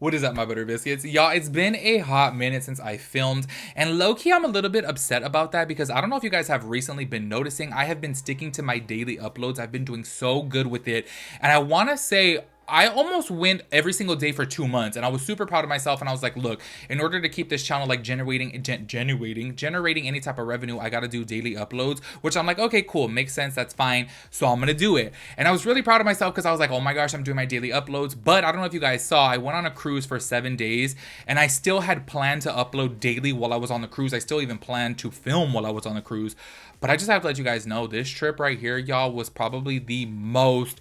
What is up, my butter biscuits? Y'all, it's been a hot minute since I filmed, and low-key, I'm a little bit upset about that because I don't know if you guys have recently been noticing, I have been sticking to my daily uploads. I've been doing so good with it, and I want to say I almost went every single day for 2 months, and I was super proud of myself. And I was like, look, in order to keep this channel like generating any type of revenue, I got to do daily uploads, which I'm like, okay, cool, makes sense, that's fine, so I'm gonna do it. And I was really proud of myself because I was like, oh my gosh, I'm doing my daily uploads. But I don't know if you guys saw, I went on a cruise for 7 days, and I still had planned to upload daily while I was on the cruise. I still even planned to film while I was on the cruise. But I just have to let you guys know, this trip right here, y'all, was probably the most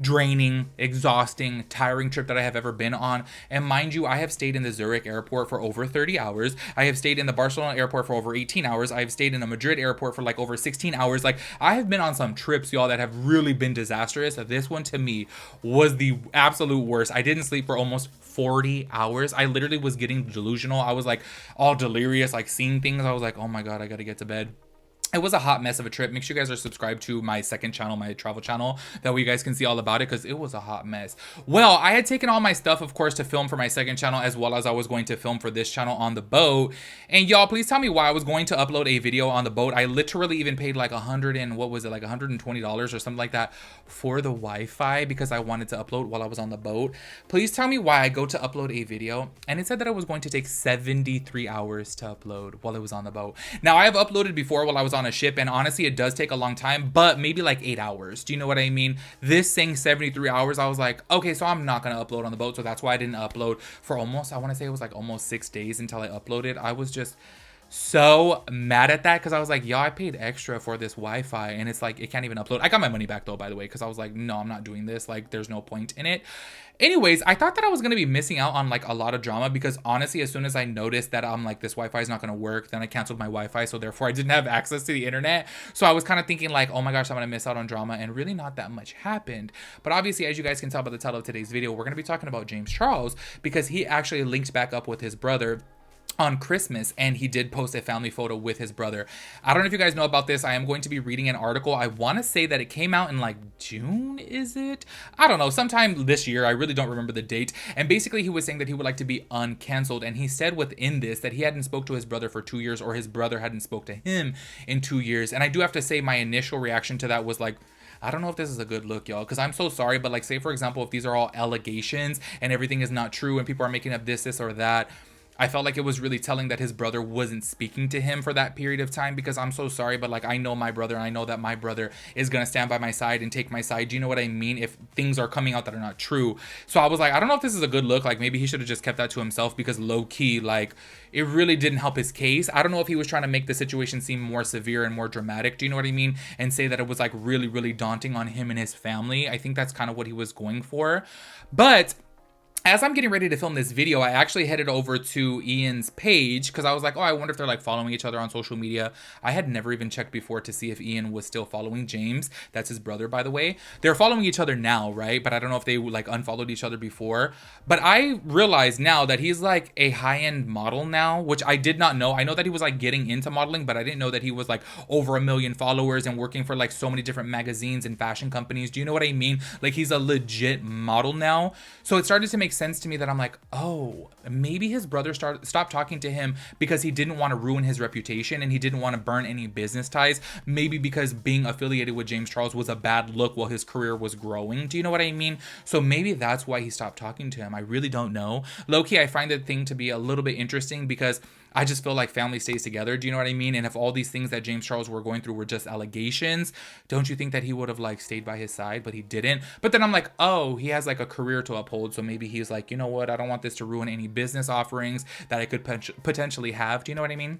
draining, exhausting, tiring trip that I have ever been on. And mind you, I have stayed in the Zurich airport for over 30 hours. I have stayed in the Barcelona airport for over 18 hours. I have stayed in the Madrid airport for like over 16 hours. Like, I have been on some trips, y'all, that have really been disastrous. This one to me was the absolute worst. I didn't sleep for almost 40 hours. I literally was getting delusional. I was like all delirious, like seeing things. I was like, oh my God, I gotta get to bed. It was a hot mess of a trip. Make sure you guys are subscribed to my second channel, my travel channel. That way you guys can see all about it because it was a hot mess. Well, I had taken all my stuff, of course, to film for my second channel as well as I was going to film for this channel on the boat. And y'all, please tell me why I was going to upload a video on the boat. I literally even paid like $120 or something like that for the Wi-Fi because I wanted to upload while I was on the boat. Please tell me why I go to upload a video and it said that I was going to take 73 hours to upload while I was on the boat. Now, I have uploaded before while I was on a ship, and honestly it does take a long time, but maybe like 8 hours. Do you know what I mean? This saying 73 hours, I was like, okay, so I'm not gonna upload on the boat. So that's why I didn't upload for almost, I want to say it was like almost 6 days until I uploaded. I was just so mad at that because I was like, yo, I paid extra for this Wi-Fi and it's like it can't even upload. I got my money back though, by the way, because I was like, no, I'm not doing this. Like, there's no point in it. Anyways, I thought that I was gonna be missing out on like a lot of drama because honestly, as soon as I noticed that I'm like, this Wi-Fi is not gonna work, then I canceled my Wi-Fi, so therefore I didn't have access to the internet. So I was kind of thinking like, oh my gosh, I'm gonna miss out on drama, and really not that much happened. But obviously, as you guys can tell by the title of today's video, we're gonna be talking about James Charles because he actually linked back up with his brother on Christmas, and he did post a family photo with his brother. I don't know if you guys know about this. I am going to be reading an article. I want to say that it came out in like June, is it? I don't know, sometime this year. I really don't remember the date. And basically he was saying that he would like to be uncanceled, and he said within this that he hadn't spoke to his brother for 2 years, or his brother hadn't spoke to him in 2 years. And I do have to say my initial reaction to that was like, I don't know if this is a good look, y'all, because I'm so sorry, but like, say for example, if these are all allegations and everything is not true and people are making up this or that, I felt like it was really telling that his brother wasn't speaking to him for that period of time, because I'm so sorry, but like, I know my brother, and I know that my brother is gonna stand by my side and take my side. Do you know what I mean? If things are coming out that are not true. So I was like, I don't know if this is a good look. Like, maybe he should have just kept that to himself, because low key, like, it really didn't help his case. I don't know if he was trying to make the situation seem more severe and more dramatic. Do you know what I mean? And say that it was like really, really daunting on him and his family. I think that's kind of what he was going for. But as I'm getting ready to film this video, I actually headed over to Ian's page because I was like, oh, I wonder if they're like following each other on social media. I had never even checked before to see if Ian was still following James. That's his brother, by the way. They're following each other now, right? But I don't know if they like unfollowed each other before. But I realize now that he's like a high-end model now, which I did not know. I know that he was like getting into modeling, but I didn't know that he was like over 1 million followers and working for like so many different magazines and fashion companies. Do you know what I mean? Like, he's a legit model now. So it started to make sense to me that I'm like, oh, maybe his brother stopped talking to him because he didn't want to ruin his reputation and he didn't want to burn any business ties. Maybe because being affiliated with James Charles was a bad look while his career was growing. Do you know what I mean? So maybe that's why he stopped talking to him. I really don't know. Low-key, I find the thing to be a little bit interesting because I just feel like family stays together. Do you know what I mean? And if all these things that James Charles were going through were just allegations, don't you think that he would have like stayed by his side? But he didn't. But then I'm like, oh, he has like a career to uphold. So maybe he's like, you know what? I don't want this to ruin any business offerings that I could potentially have. Do you know what I mean?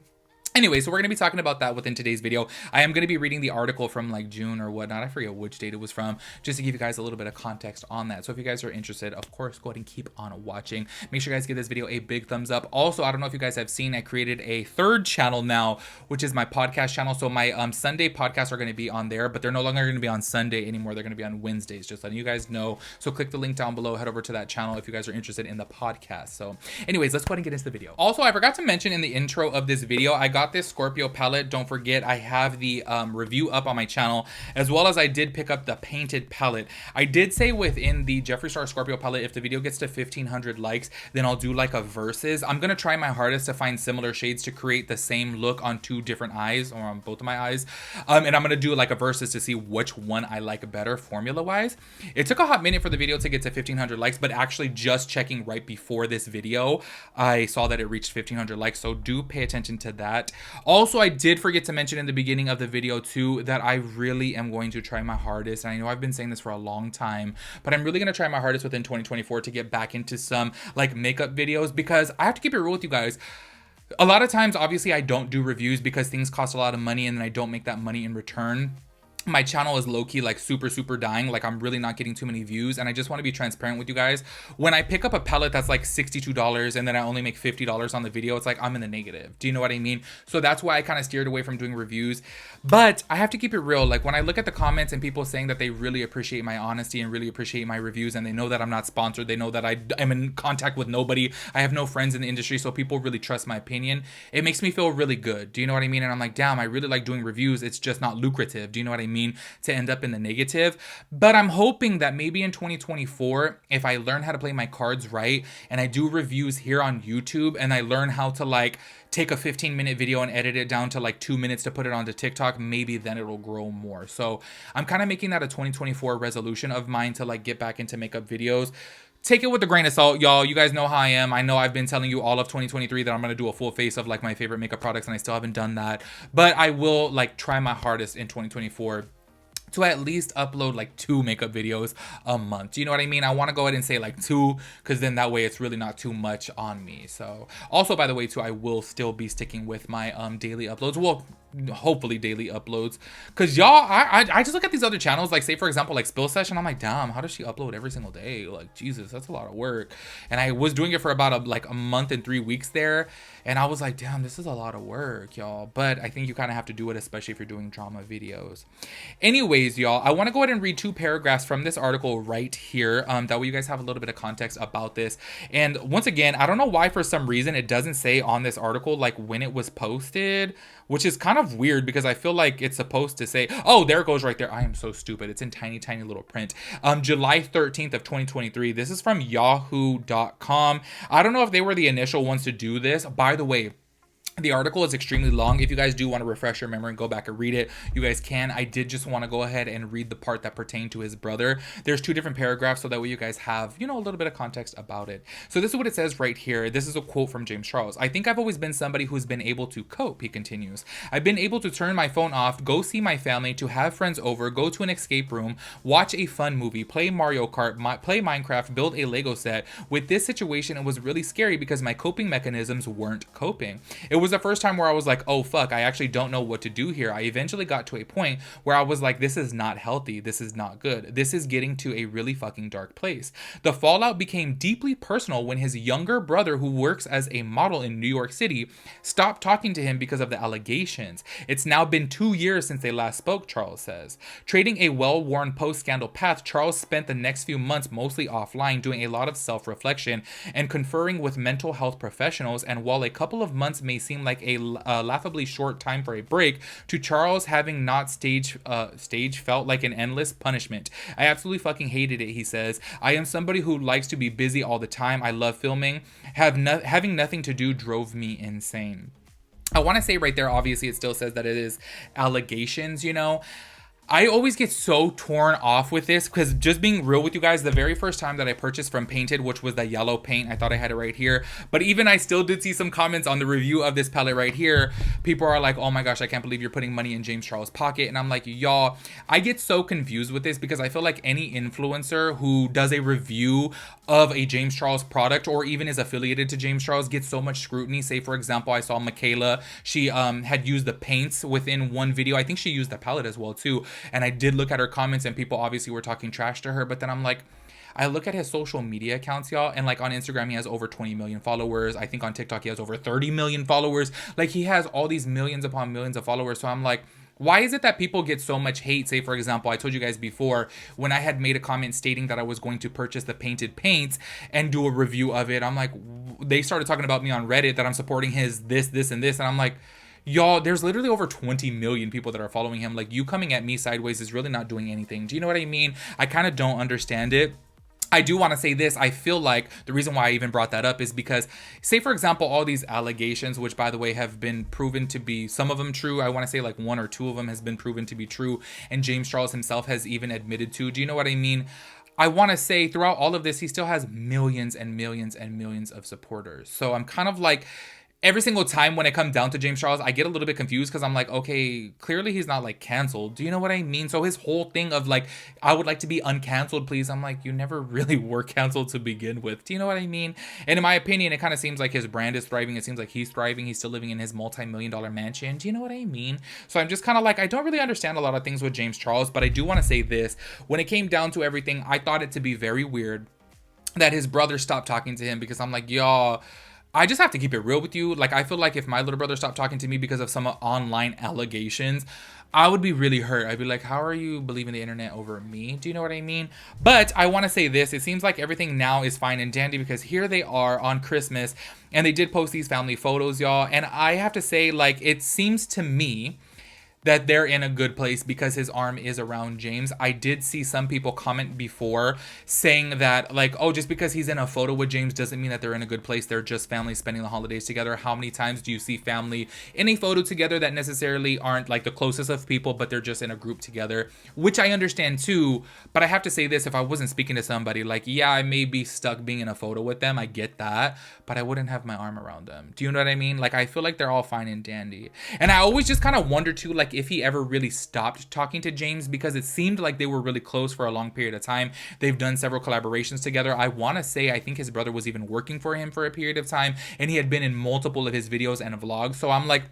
Anyway, so we're going to be talking about that within today's video. I am going to be reading the article from like June or whatnot. I forget which date it was from, just to give you guys a little bit of context on that. So if you guys are interested, of course, go ahead and keep on watching. Make sure you guys give this video a big thumbs up. Also, I don't know if you guys have seen, I created a third channel now, which is my podcast channel. So my Sunday podcasts are going to be on there, but they're no longer going to be on Sunday anymore. They're going to be on Wednesdays, just letting you guys know. So click the link down below, head over to that channel if you guys are interested in the podcast. So anyways, let's go ahead and get into the video. Also, I forgot to mention in the intro of this video, I got got this Scorpio palette. Don't forget, I have the review up on my channel, as well as I did pick up the painted palette. I did say within the Jeffree Star Scorpio palette, if the video gets to 1,500 likes, then I'll do like a versus. I'm gonna try my hardest to find similar shades to create the same look on 2 different eyes, or on both of my eyes. And I'm gonna do like a versus to see which one I like better formula wise. It took a hot minute for the video to get to 1,500 likes, but actually just checking right before this video, I saw that it reached 1,500 likes, so do pay attention to that. Also, I did forget to mention in the beginning of the video too that I really am going to try my hardest, and I know I've been saying this for a long time, but I'm really going to try my hardest within 2024 to get back into some like makeup videos, because I have to keep it real with you guys. A lot of times, obviously, I don't do reviews because things cost a lot of money and then I don't make that money in return. My channel is low-key like super dying. Like, I'm really not getting too many views, and I just want to be transparent with you guys. When I pick up a palette that's like $62 and then I only make $50 on the video, it's like I'm in the negative. Do you know what I mean? So that's why I kind of steered away from doing reviews. But I have to keep it real. Like, when I look at the comments and people saying that they really appreciate my honesty and really appreciate my reviews, and they know that I'm not sponsored, they know that I am in contact with nobody, I have no friends in the industry, so people really trust my opinion, it makes me feel really good. Do you know what I mean? And I'm like, damn, I really like doing reviews. It's just not lucrative. Do you know what I mean? To end up in the negative. But I'm hoping that maybe in 2024, if I learn how to play my cards right and I do reviews here on YouTube, and I learn how to like take a 15-minute video and edit it down to like 2 minutes to put it onto TikTok, maybe then it'll grow more. So I'm kind of making that a 2024 resolution of mine to like get back into makeup videos. Take it with a grain of salt, y'all. You guys know how I am. I know I've been telling you all of 2023 that I'm gonna do a full face of like my favorite makeup products, and I still haven't done that. But I will like try my hardest in 2024 to at least upload like 2 makeup videos a month. Do you know what I mean? I want to go ahead and say like 2, because then that way it's really not too much on me. So also, by the way too, I will still be sticking with my daily uploads. Well, hopefully daily uploads, because y'all, I just look at these other channels, like say for example like Spill Session. I'm like, damn, how does she upload every single day? Like, Jesus, that's a lot of work. And I was doing it for about a month and 3 weeks there, and I was like, damn, this is a lot of work, y'all. But I think you kind of have to do it, especially if you're doing drama videos. Anyways, y'all, I want to go ahead and read 2 paragraphs from this article right here, that way you guys have a little bit of context about this. And once again, I don't know why for some reason it doesn't say on this article like when it was posted, which is kind of weird because I feel like it's supposed to say, oh, there it goes right there. I am so stupid. It's in tiny little print. July 13th of 2023. This is from yahoo.com. I don't know if they were the initial ones to do this. By the way, the article is extremely long. If you guys do want to refresh your memory and go back and read it, you guys can. I did just want to go ahead and read the part that pertained to his brother. There's 2 different paragraphs, so that way you guys have, you know, a little bit of context about it. So this is what it says right here. This is a quote from James Charles. "I think I've always been somebody who's been able to cope," he continues. "I've been able to turn my phone off, go see my family, to have friends over, go to an escape room, watch a fun movie, play Mario Kart, play Minecraft, build a Lego set. With this situation, it was really scary because my coping mechanisms weren't coping. It was the first time where I was like, oh fuck, I actually don't know what to do here. I eventually got to a point where I was like, this is not healthy. This is not good. This is getting to a really fucking dark place. The fallout became deeply personal when his younger brother, who works as a model in New York City, stopped talking to him because of the allegations. It's now been 2 years since they last spoke," Charles says. Trading a well-worn post-scandal path, Charles spent the next few months mostly offline, doing a lot of self-reflection and conferring with mental health professionals. And while a couple of months may seem like a laughably short time for a break, to Charles, having not stage felt like an endless punishment. "I absolutely fucking hated it," he says. "I am somebody who likes to be busy all the time. I love filming. Having nothing to do drove me insane." I want to say right there, obviously it still says that it is allegations, you know. I always get so torn off with this because, just being real with you guys, the very first time that I purchased from Painted, which was the yellow paint, I thought I had it right here, but even I still did see some comments on the review of this palette right here. People are like, oh my gosh, I can't believe you're putting money in James Charles' pocket. And I'm like, y'all, I get so confused with this because I feel like any influencer who does a review of a James Charles product or even is affiliated to James Charles gets so much scrutiny. Say for example, I saw Michaela, she had used the paints within one video. I think she used the palette as well too. And I did look at her comments and people obviously were talking trash to her. But then I'm like, I look at his social media accounts, y'all, and like on Instagram, he has over 20 million followers. I think on TikTok, he has over 30 million followers. Like, he has all these millions upon millions of followers. So I'm like, why is it that people get so much hate? Say, for example, I told you guys before, when I had made a comment stating that I was going to purchase the Painted paints and do a review of it, I'm like, they started talking about me on Reddit that I'm supporting his this, and this. And I'm like, Y'all, there's literally over 20 million people that are following him. Like, you coming at me sideways is really not doing anything. Do you know what I mean? I kind of don't understand it. I do want to say this. I feel like the reason why I even brought that up is because, say, for example, all these allegations, which, by the way, have been proven to be, some of them true. I want to say like one or two of them has been proven to be true. And James Charles himself has even admitted to. Do you know what I mean? I want to say throughout all of this, he still has millions and millions and millions of supporters. So I'm kind of like, every single time when it comes down to James Charles, I get a little bit confused because I'm like, okay, clearly he's not like canceled. Do you know what I mean? So his whole thing of like, I would like to be uncanceled, please. I'm like, you never really were canceled to begin with. Do you know what I mean? And in my opinion, it kind of seems like his brand is thriving. It seems like he's thriving. He's still living in his multi-million-dollar mansion. Do you know what I mean? So I'm just kind of like, I don't really understand a lot of things with James Charles, but I do want to say this. When it came down to everything, I thought it to be very weird that his brother stopped talking to him, because I'm like, y'all, I just have to keep it real with you. Like, I feel like if my little brother stopped talking to me because of some online allegations, I would be really hurt. I'd be like, how are you believing the internet over me? Do you know what I mean? But I want to say this. It seems like everything now is fine and dandy, because here they are on Christmas and they did post these family photos, y'all. And I have to say, like, it seems to me that they're in a good place because his arm is around James. I did see some people comment before saying that, like, oh, just because he's in a photo with James doesn't mean that they're in a good place. They're just family spending the holidays together. How many times do you see family in a photo together that necessarily aren't like the closest of people, but they're just in a group together? Which I understand too, but I have to say this, if I wasn't speaking to somebody, like, yeah, I may be stuck being in a photo with them, I get that, but I wouldn't have my arm around them. Do you know what I mean? Like, I feel like they're all fine and dandy. And I always just kind of wonder too, like, if he ever really stopped talking to James, because it seemed like they were really close for a long period of time. They've done several collaborations together. I want to say, I think his brother was even working for him for a period of time, and he had been in multiple of his videos and vlogs. So I'm like,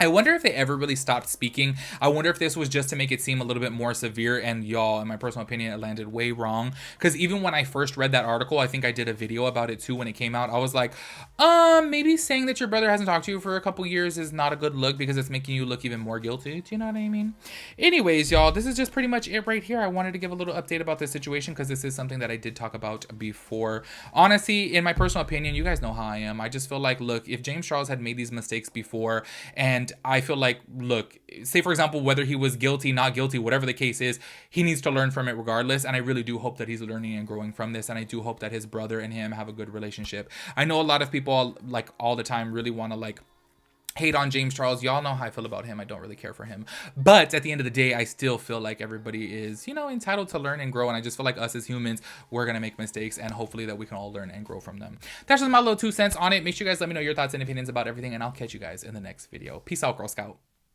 I wonder if they ever really stopped speaking. I wonder if this was just to make it seem a little bit more severe. And y'all, in my personal opinion, it landed way wrong. Because even when I first read that article, I think I did a video about it too when it came out. I was like, maybe saying that your brother hasn't talked to you for a couple years is not a good look, because it's making you look even more guilty. Do you know what I mean? Anyways, y'all, this is just pretty much it right here. I wanted to give a little update about this situation because this is something that I did talk about before. Honestly, in my personal opinion, you guys know how I am. I just feel like, look, if James Charles had made these mistakes before, and I feel like, look, say for example, whether he was guilty, not guilty, whatever the case is, he needs to learn from it regardless. And I really do hope that he's learning and growing from this. And I do hope that his brother and him have a good relationship. I know a lot of people, like, all the time really want to, like, hate on James Charles. Y'all know how I feel about him. I don't really care for him. But at the end of the day, I still feel like everybody is, you know, entitled to learn and grow. And I just feel like us as humans, we're going to make mistakes, and hopefully that we can all learn and grow from them. That's just my little 2 cents on it. Make sure you guys let me know your thoughts and opinions about everything, and I'll catch you guys in the next video. Peace out, Girl Scout.